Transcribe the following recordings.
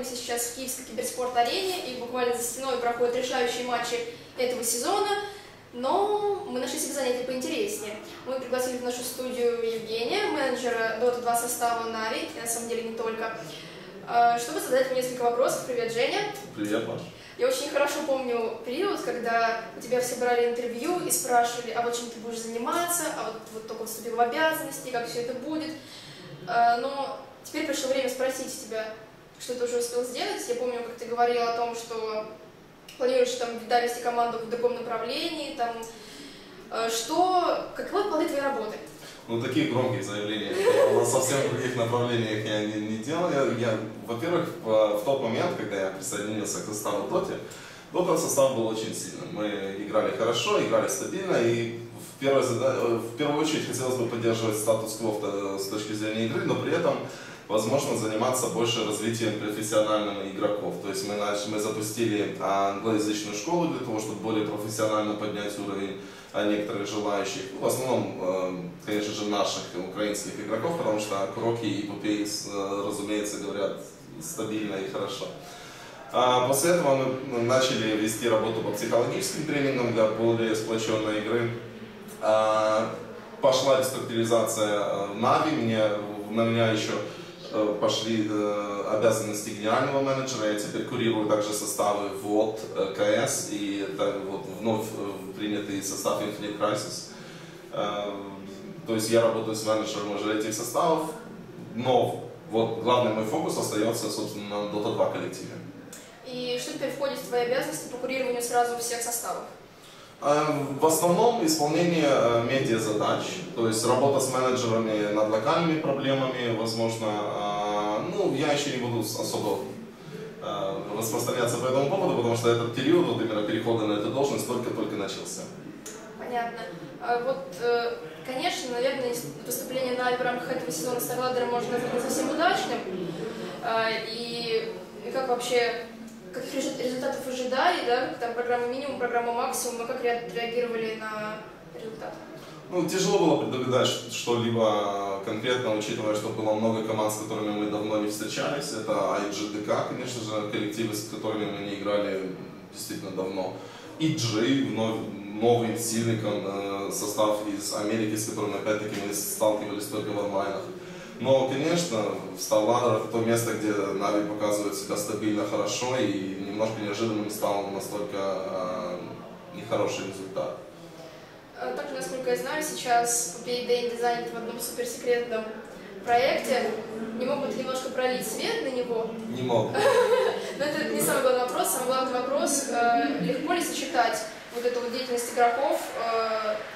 находимся сейчас в Киевской киберспорт-арене, и буквально за стеной проходят решающие матчи этого сезона, но мы нашли себе занятие поинтереснее. Мы пригласили в нашу студию Евгения, менеджера Dota 2 состава Na'Vi, и на самом деле не только, чтобы задать ему несколько вопросов. Привет, Женя. Привет, Маш. Я очень хорошо помню период, когда у тебя все брали интервью и спрашивали, а вот чем ты будешь заниматься, а вот только вступил в обязанности, как все это будет. Но теперь пришло время спросить тебя, что ты уже успел сделать. Я помню, как ты говорил о том, что планируешь там вести команду в другом направлении, там, каковы планы твоей работы? Ну, такие громкие заявления. На совсем других направлениях я не делал. Во-первых, в тот момент, когда я присоединился к составу Dota состав был очень сильным. Мы играли хорошо, играли стабильно, и в первую очередь хотелось бы поддерживать статус-кво с точки зрения игры, но при этом возможно заниматься больше развитием профессиональных игроков. То есть мы запустили англоязычную школу для того, чтобы более профессионально поднять уровень некоторых желающих, в основном, конечно же, наших украинских игроков, потому что Кроки и Пупей, разумеется, говорят стабильно и хорошо. После этого мы начали вести работу по психологическим тренингам для более сплоченной игры. Пошла реструктуризация Na'Vi, на меня еще пошли обязанности генерального менеджера. Я теперь курирую также составы ВОД, КС и вновь принятый состав Infinite Crisis. То есть я работаю с менеджером уже этих составов, но вот главный мой фокус остается, собственно, на Dota 2 коллективе. И что теперь входит в твои обязанности по курированию сразу всех составов? В основном исполнение медиа-задач, то есть работа с менеджерами над локальными проблемами, возможно. Ну, я еще не буду особо распространяться по этому поводу, потому что этот период, вот именно перехода на эту должность, только-только начался. Понятно. Конечно, наверное, выступление Na'Vi в рамках этого сезона StarLadder можно назвать не совсем удачным. И как вообще, каких результатов ожидали, да? Там программа минимум, программа максимум, а как реагировали на результат? Ну, тяжело было предугадать что-либо конкретно, учитывая, что было много команд, с которыми мы давно не встречались. Это IGDK, конечно же, коллективы, с которыми мы не играли действительно давно. EG, новый сильный состав из Америки, с которым опять-таки мы сталкивались только в онлайнах. Но, конечно, StarLadder — это то место, где Na'Vi показывает себя стабильно хорошо, и немножко неожиданным стал настолько нехороший результат. Также, насколько я знаю, сейчас Payday занят в одном суперсекретном проекте. Не могут ли немножко пролить свет на него? Не могут. Но это не самый главный вопрос. Самый главный вопрос, легко ли сочетать вот эту вот деятельность игроков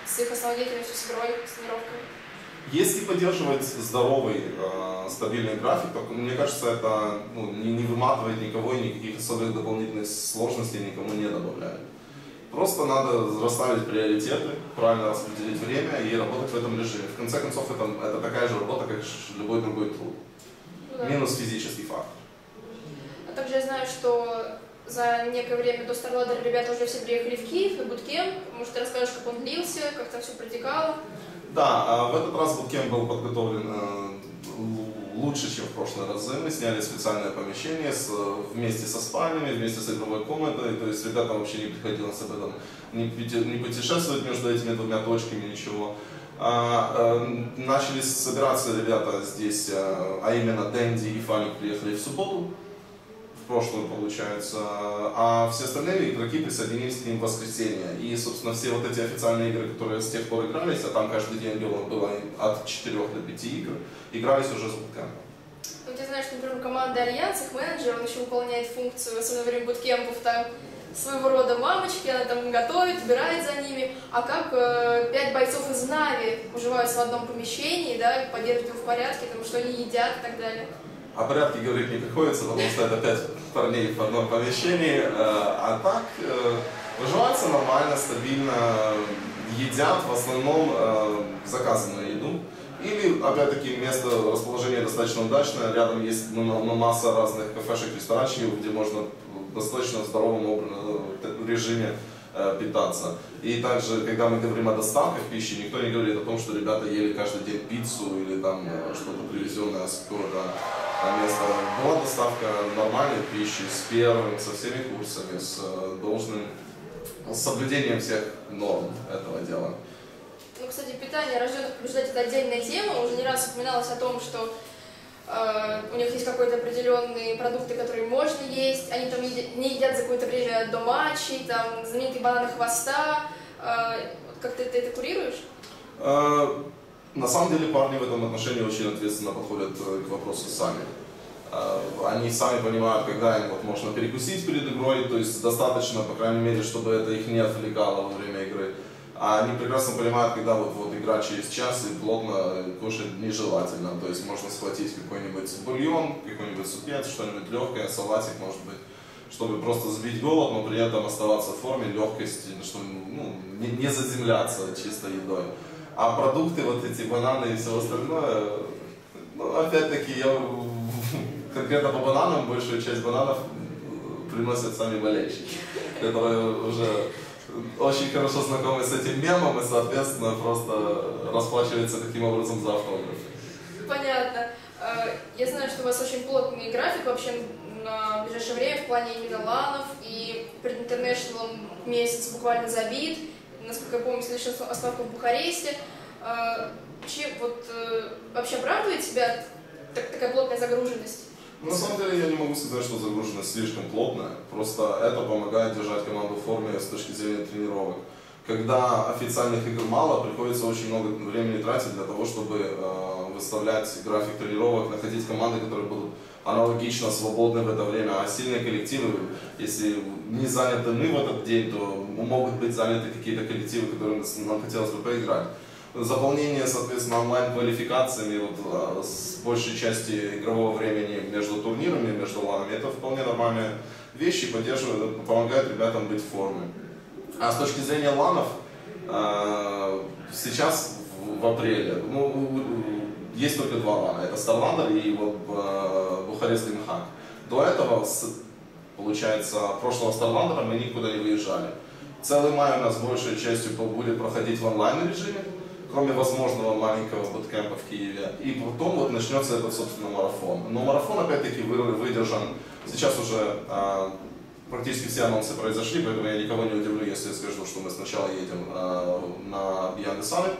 с их основной деятельностью, с игрой, с тренировкой? Если поддерживать здоровый, стабильный график, то, мне кажется, это не выматывает никого и никаких особых дополнительных сложностей никому не добавляет. Просто надо расставить приоритеты, правильно распределить время и работать в этом режиме. В конце концов, это такая же работа, как любой другой труд. Да. Минус физический фактор. А также я знаю, что за некое время до StarLadder ребята уже все приехали в Киев на буткемп. Может, ты расскажешь, как он длился, как там все протекало? Да, в этот раз буткемп был подготовлен лучше, чем в прошлые разы. Мы сняли специальное помещение вместе со спальнями, вместе с игровой комнатой. То есть ребятам вообще не приходилось об этом не путешествовать между этими двумя точками, ничего. Начали собираться ребята здесь, а именно Дэнди и Фалик приехали в субботу, в прошлую получается, а все остальные игроки присоединились к ним в воскресенье. И, собственно, все вот эти официальные игры, которые с тех пор игрались, а там каждый день было от 4 до 5 игр, игрались уже с буткемпом. Ну, ты знаешь, например, команда Альянс, их менеджер, он еще выполняет функцию, особенно во время буткемпов, там, своего рода мамочки, она там готовит, убирает за ними. А как 5 бойцов из Na'Vi уживаются в одном помещении, да, поддерживают его в порядке, там, что они едят и так далее? О порядке говорить не приходится, потому что это 5 парней в одном помещении. А так, выживаются нормально, стабильно, едят в основном заказанную еду. Или, опять-таки, место расположения достаточно удачное, рядом есть масса разных кафешек, ресторанчиков, где можно достаточно в здоровом режиме питаться. И также, когда мы говорим о доставках пищи, никто не говорит о том, что ребята ели каждый день пиццу или там что-то привезенное с какого-то место. Была доставка нормальной пищи с первым, со всеми курсами, с должным с соблюдением всех норм этого дела. Ну, кстати, питание рожденных побеждать — это отдельная тема. Уже не раз упоминалось о том, что у них есть какие-то определенные продукты, которые можно есть. Они там не едят за какое-то время до матчей, там знаменитые бананы хвоста. Как ты это курируешь? На самом деле парни в этом отношении очень ответственно подходят к вопросу сами. Они сами понимают, когда им вот можно перекусить перед игрой, то есть достаточно, по крайней мере, чтобы это их не отвлекало во время игры. А они прекрасно понимают, когда вот игра через час и плотно кушать нежелательно. То есть можно схватить какой-нибудь бульон, какой-нибудь супец, что-нибудь легкое, салатик, может быть, чтобы просто сбить голод, но при этом оставаться в форме, легкости, чтобы не заземляться чистой едой. А продукты, вот эти бананы и все остальное, опять-таки, я конкретно по бананам, большую часть бананов приносят сами болельщики, которые уже очень хорошо знакомы с этим мемом и, соответственно, просто расплачиваются таким образом за автографы. Понятно. Я знаю, что у вас очень плотный график вообще на ближайшее время в плане именно ланов, и перед Интернешнлом месяц буквально забит. Насколько я помню, следующая остановка в Бухаресте. Вообще оправдывает тебя такая плотная загруженность? На самом деле я не могу сказать, что загруженность слишком плотная, просто это помогает держать команду в форме с точки зрения тренировок. Когда официальных игр мало, приходится очень много времени тратить для того, чтобы выставлять график тренировок, находить команды, которые будут аналогично свободны в это время, а сильные коллективы, если не заняты мы в этот день, то могут быть заняты какие-то коллективы, которым нам хотелось бы поиграть. Заполнение, соответственно, онлайн-квалификациями с большей части игрового времени между турнирами, между ланами, это вполне нормальные вещи, помогают ребятам быть в форме. А с точки зрения ланов, сейчас в апреле, есть только два лана, это Старландер и Бухарест Димхак. До этого, получается, прошлого Старландера мы никуда не выезжали. Целый май у нас большей частью будет проходить в онлайн-режиме, кроме возможного маленького буткемпа в Киеве. И потом вот начнется этот, собственно, марафон. Но марафон, опять-таки, выдержан. Сейчас уже практически все анонсы произошли, поэтому я никого не удивлю, если я скажу, что мы сначала едем на Beyond the Summit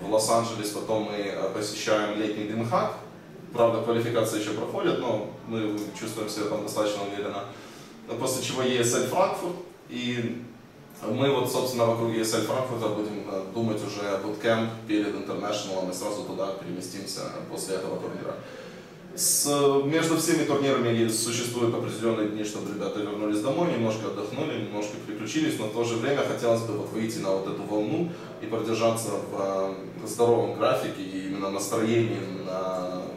в Лос-Анджелес, потом мы посещаем летний Димхак. Правда, квалификация еще проходит, но мы чувствуем себя там достаточно уверенно. После чего ESL Франкфурт. И мы вот, собственно, вокруг ESL Франкфурта будем думать уже о буткемп перед International, и сразу туда переместимся после этого турнира. Между всеми турнирами существуют определенные дни, чтобы ребята вернулись домой, немножко отдохнули, немножко переключились, но в то же время хотелось бы выйти на вот эту волну и продержаться в здоровом графике и именно настроении,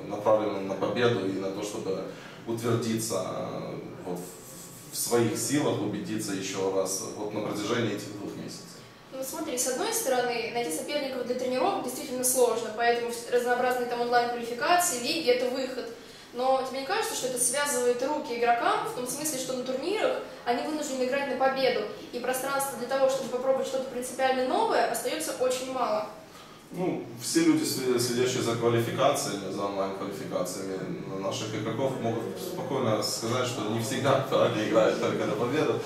направленном на победу и на то, чтобы утвердиться в своих силах, убедиться еще раз на протяжении этих 2 месяцев. Ну смотри, с одной стороны, найти соперников для тренировок действительно сложно, поэтому разнообразные там онлайн-квалификации, лиги — это выход. Но тебе не кажется, что это связывает руки игрокам, в том смысле, что на турнирах они вынуждены играть на победу, и пространства для того, чтобы попробовать что-то принципиально новое, остается очень мало? Все люди, следящие за квалификациями, за онлайн-квалификациями наших игроков, могут спокойно сказать, что не всегда они играют только на победу.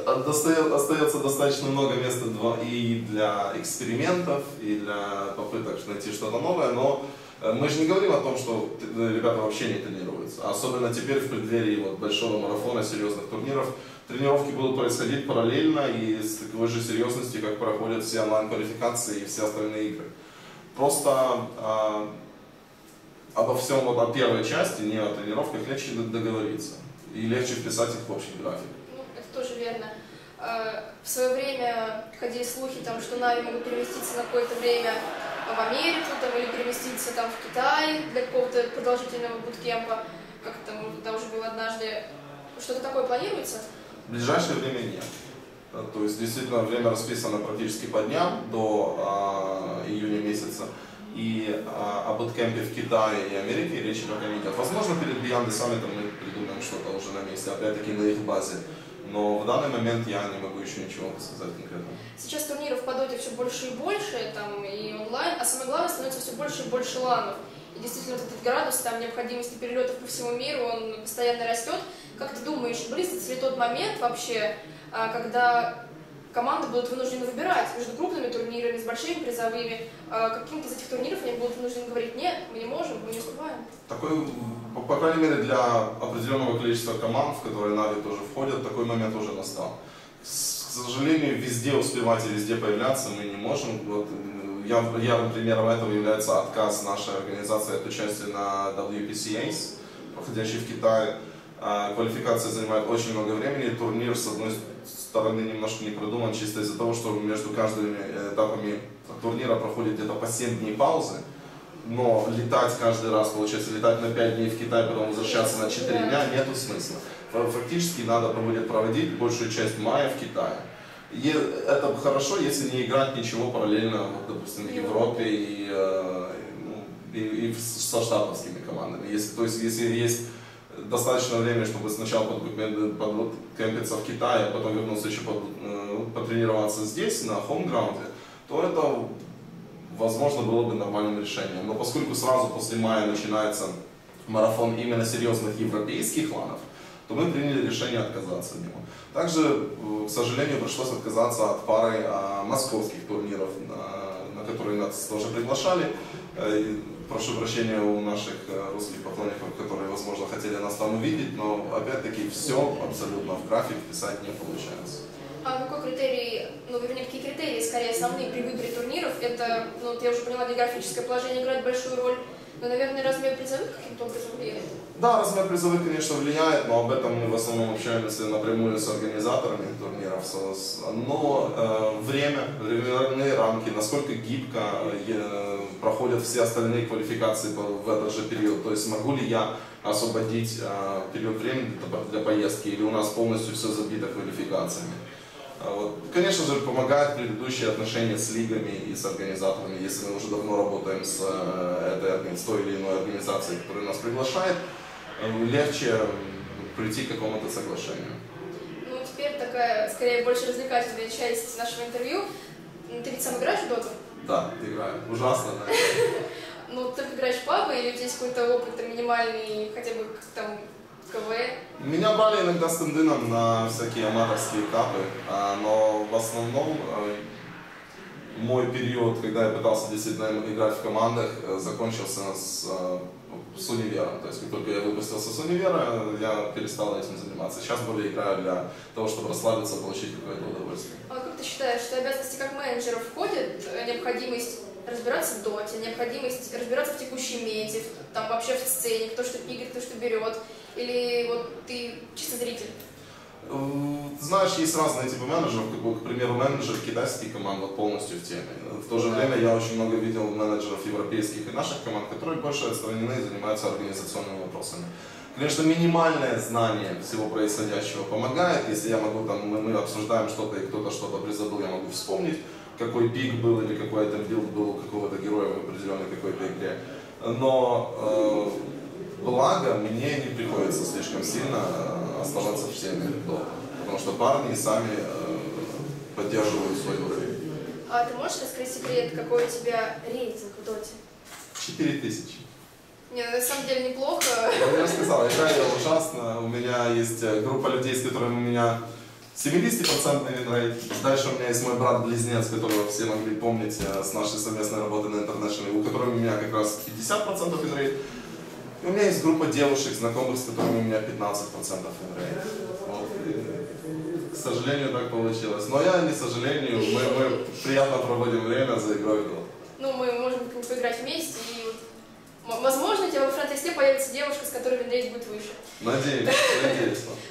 Остается достаточно много места и для экспериментов, и для попыток найти что-то новое, но мы же не говорим о том, что ребята вообще не тренируются. Особенно теперь в преддверии большого марафона, серьезных турниров, тренировки будут происходить параллельно и с такой же серьезностью, как проходят все онлайн-квалификации и все остальные игры. Просто обо всем, о первой части, не о тренировках, легче договориться и легче вписать их в общий график. Это тоже верно. В свое время ходили слухи, что Нави могут переместиться на какое-то время в Америку или переместиться в Китай для какого-то продолжительного буткемпа, как там уже было однажды. Что-то такое планируется? В ближайшее время нет. То есть действительно время расписано практически по дням до июня месяца. И о буткемпе в Китае и Америке речи пока не идет. Возможно, перед Beyond the Summit мы придумаем что-то уже на месте, опять-таки на их базе. Но в данный момент я не могу еще ничего сказать конкретно. Сейчас турниров по доте все больше и больше, и онлайн, а самое главное, становится все больше и больше ланов. и действительно вот этот градус, там, необходимости перелетов по всему миру, он постоянно растет. Как ты думаешь, близится ли тот момент вообще, когда команды будут вынуждены выбирать между крупными турнирами, с большими призовыми, каким-то из этих турниров они будут вынуждены говорить: нет, мы не можем, мы не успеваем? Такой, по крайней мере, для определенного количества команд, в которые Нави тоже входят, такой момент уже настал. К сожалению, везде успевать и везде появляться мы не можем. Вот, ярым примером этого является отказ нашей организации от участия на WPC Ace, проходящий в Китае. Квалификация занимает очень много времени. Турнир, с одной стороны, немножко не продуман, чисто из-за того, что между каждыми этапами турнира проходит где-то по 7 дней паузы. Но летать каждый раз, получается, летать на 5 дней в Китай, потом возвращаться на 4 дня, нету смысла. Фактически надо будет проводить большую часть мая в Китае. И это хорошо, если не играть ничего параллельно, вот, допустим, в Европе и со штатовскими командами. Если есть достаточно времени, чтобы сначала подкрепиться в Китае, а потом вернуться еще потренироваться здесь, на хоум-граунде, то это, возможно, было бы нормальным решением. Но поскольку сразу после мая начинается марафон именно серьезных европейских ланов, то мы приняли решение отказаться от него. Также, к сожалению, пришлось отказаться от пары московских турниров, на которые нас тоже приглашали. Прошу прощения у наших русских поклонников, которые, возможно, хотели нас там увидеть, но опять-таки все абсолютно в график писать не получается. А какой критерий, вернее, какие критерии, скорее, основные при выборе турниров? Это, я уже поняла, географическое положение играет большую роль, но, наверное, размер призовых каким-то образом влияет? Да, размер призовых, конечно, влияет, но об этом мы в основном общаемся напрямую с организаторами турниров. Но временные рамки, насколько гибко проходят все остальные квалификации в этот же период. То есть могу ли я освободить период времени для поездки, или у нас полностью все забито квалификациями. Вот. Конечно же, помогают предыдущие отношения с лигами и с организаторами. Если мы уже давно работаем с той или иной организацией, которая нас приглашает, легче прийти к какому-то соглашению. Теперь такая, скорее, больше развлекательная часть нашего интервью. Ты ведь сам играешь в доту? Да, играю. Ужасно, да. Ты играешь в пабы, или у тебя есть какой-то опыт минимальный, хотя бы там КВ? Меня брали иногда с тендыном на всякие аматорские капы, но в основном мой период, когда я пытался действительно играть в командах, закончился с универом. То есть, как только я выпустился с универа, я перестал этим заниматься. Сейчас более играю для того, чтобы расслабиться, получить какое-то удовольствие. А как ты считаешь, что обязанности как менеджера входит необходимость разбираться в доте, необходимость разбираться в текущей мете, там вообще в сцене, кто что пикает, кто что берет, или ты чисто зритель? Знаешь, есть разные типы менеджеров, к примеру, менеджер китайских команд полностью в теме. В то же время я очень много видел менеджеров европейских и наших команд, которые больше отстранены и занимаются организационными вопросами. Конечно, минимальное знание всего происходящего помогает. Если я могу, мы обсуждаем что-то и кто-то что-то призабыл, я могу вспомнить, какой пик был или какой-то билд был у какого-то героя в определенной какой-то игре. Но благо мне не приходится слишком сильно оставаться в теме, потому что парни сами поддерживают свой уровень. А ты можешь раскрыть секрет, какой у тебя рейтинг в доте? 4000. Нет, на самом деле неплохо. Я же сказал, играю я ужасно. У меня есть группа людей, с которыми у меня 70% винрейт. Дальше у меня есть мой брат-близнец, которого все могли помнить с нашей совместной работы на International, у которого у меня как раз 50% винрейт. И у меня есть группа девушек, знакомых, с которыми у меня 15% винрейт. Вот. К сожалению, так получилось. Но я не сожалению, мы приятно проводим время за игрой в доту. Мы можем поиграть вместе, и возможно, у тебя во фронт-листе появится девушка, с которой винрейт будет выше. Надеюсь.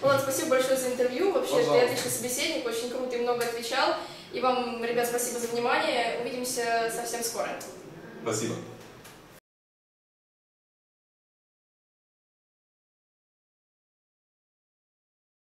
Ладно, спасибо большое за интервью. Вообще, ты отличный собеседник, очень круто и много отвечал. И вам, ребят, спасибо за внимание. Увидимся совсем скоро. Спасибо.